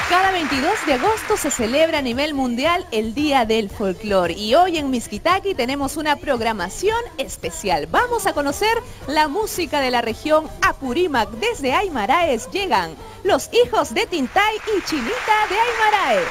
Cada 22 de agosto se celebra a nivel mundial el Día del Folclor y hoy en Mixquitaqui tenemos una programación especial. Vamos a conocer la música de la región Apurímac. Desde Aymaraes llegan los hijos de Tintay y Chinita de Aymaraes.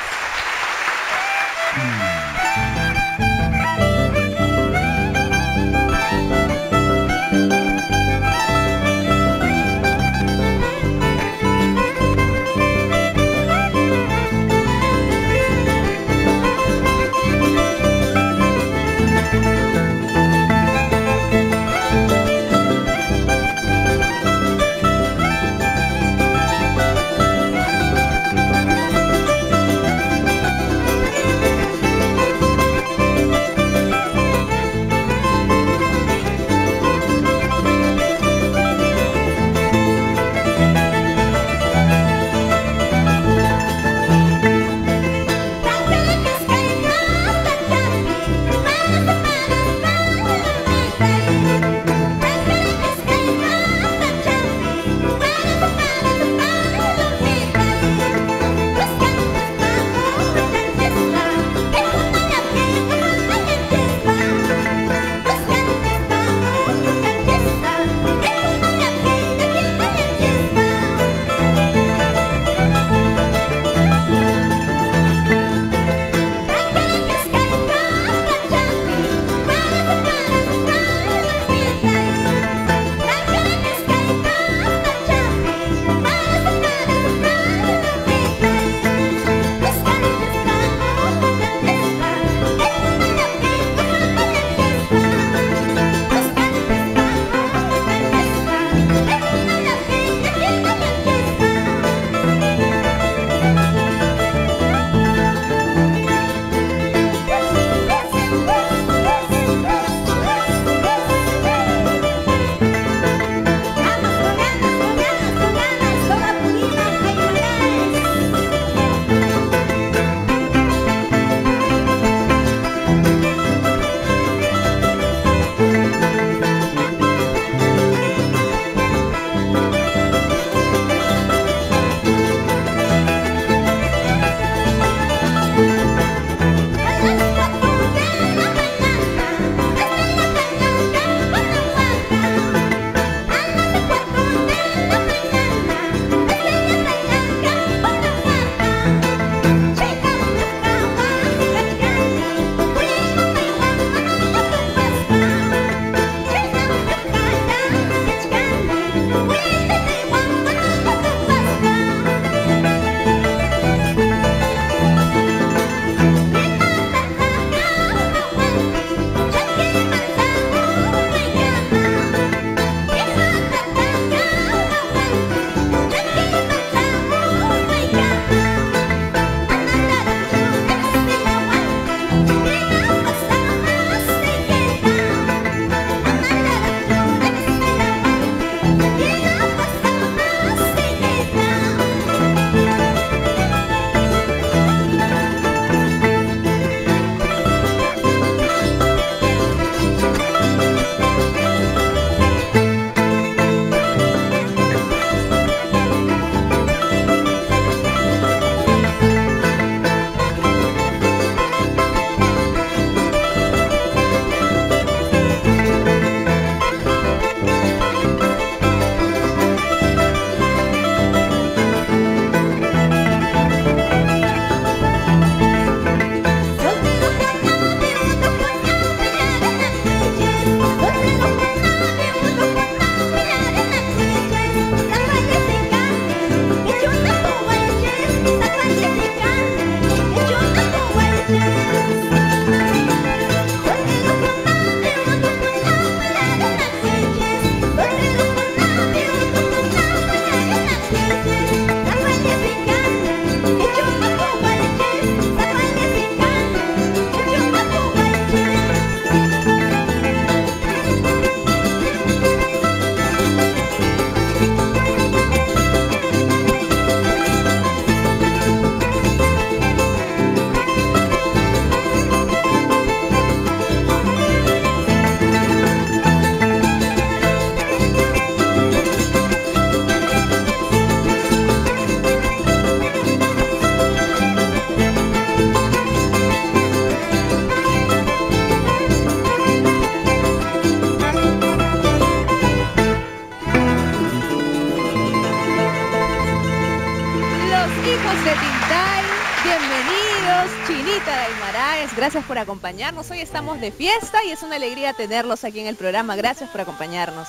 los hijos de Tintay, bienvenidos, Chinita de Aymaraes, gracias por acompañarnos. Hoy estamos de fiesta y es una alegría tenerlos aquí en el programa. Gracias por acompañarnos.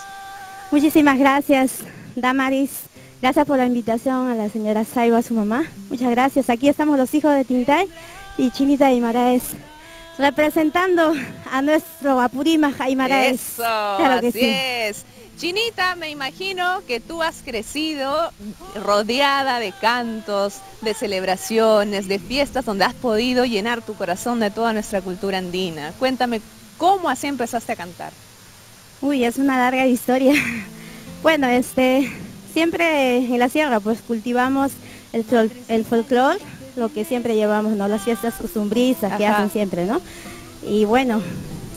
Muchísimas gracias, Damaris. Gracias por la invitación a la señora Saiba, a su mamá. Muchas gracias. Aquí estamos los hijos de Tintay y Chinita de Aymaraes, representando a nuestro Apurímac Aymaraes. Eso, claro que así sí. es. Chinita, me imagino que tú has crecido rodeada de cantos, de celebraciones, de fiestas donde has podido llenar tu corazón de toda nuestra cultura andina. Cuéntame, ¿cómo así empezaste a cantar? Uy, es una larga historia. Bueno, siempre en la sierra pues cultivamos el folclore, lo que siempre llevamos, ¿no? Las fiestas costumbristas que hacen siempre, ¿no? Y bueno,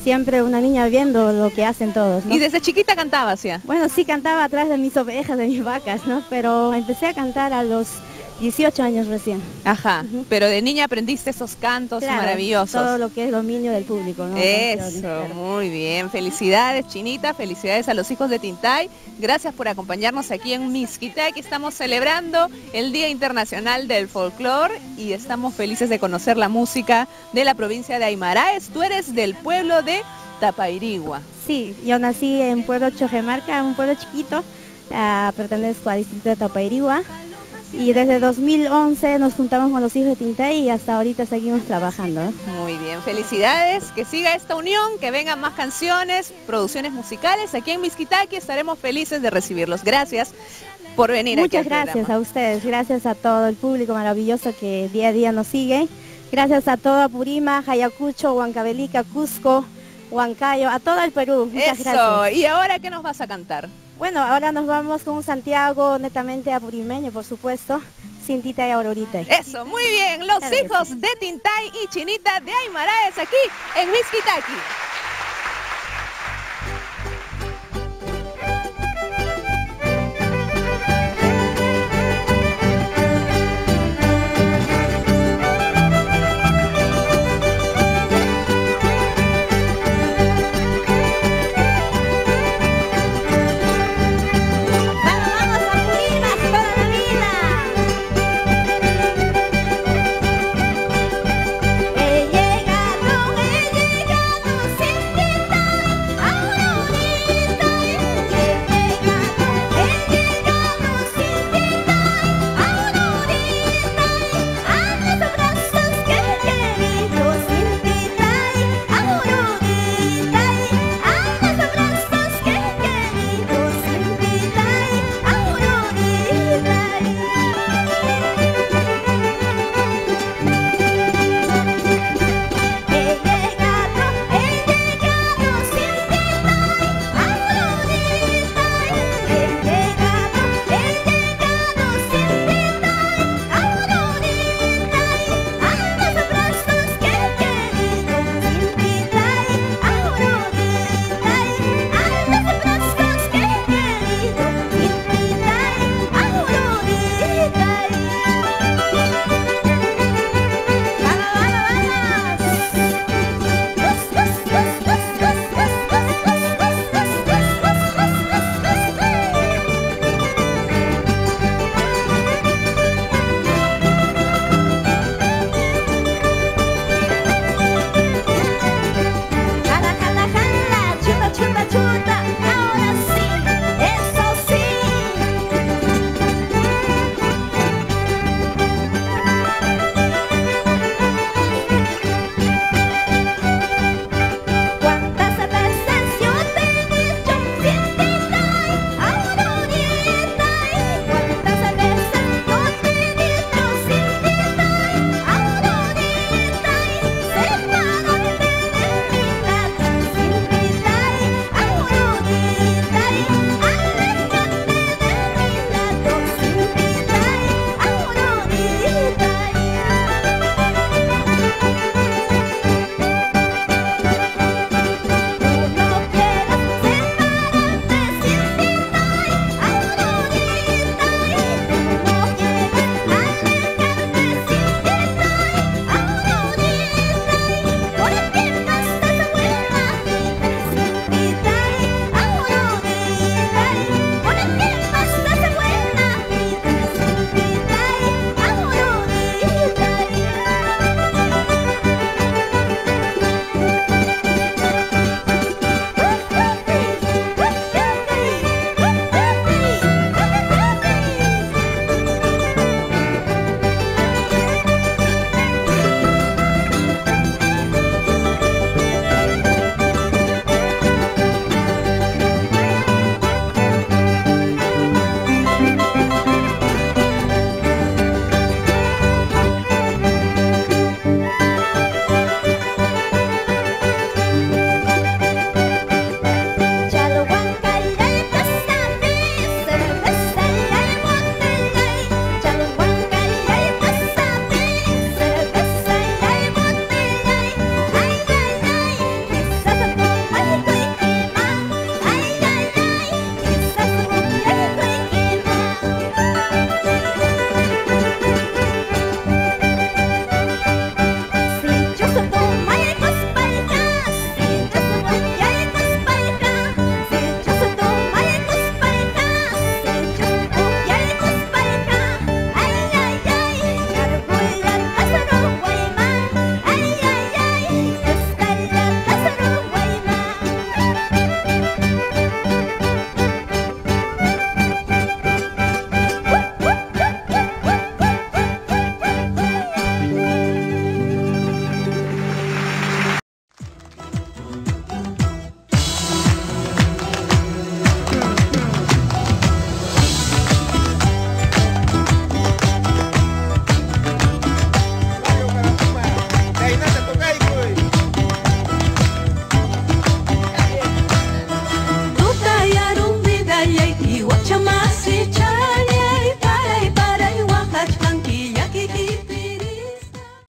siempre una niña viendo lo que hacen todos, ¿no? ¿Y desde chiquita cantabas ya? Bueno, sí cantaba atrás de mis ovejas, de mis vacas, ¿no? Pero empecé a cantar a los 18 años recién. Ajá, pero de niña aprendiste esos cantos maravillosos. Todo lo que es dominio del público, ¿no? Eso, claro. Muy bien. Felicidades, Chinita, felicidades a los hijos de Tintay. Gracias por acompañarnos aquí en Mixquitaqui. Estamos celebrando el Día Internacional del Folclore y estamos felices de conocer la música de la provincia de Aymaraes. Tú eres del pueblo de Tapairihua. Sí, yo nací en pueblo Chojemarca, un pueblo chiquito, pertenezco al distrito de Tapairihua. Y desde 2011 nos juntamos con los hijos de Tintay y hasta ahorita seguimos trabajando, ¿no? Muy bien, felicidades, que siga esta unión, que vengan más canciones, producciones musicales. Aquí en Mixquitaqui estaremos felices de recibirlos. Gracias por venir. Muchas gracias a ustedes, gracias a todo el público maravilloso que día a día nos sigue. Gracias a todo Apurímac, Ayacucho, Huancavelica, Cusco, Huancayo, a todo el Perú. Muchas gracias. ¿Y ahora qué nos vas a cantar? Bueno, ahora nos vamos con un Santiago netamente apurimeño, por supuesto, Cintita y Aurorita. Eso, muy bien, los hijos de Tintay y Chinita de Aymaraes aquí en Mixquitaqui.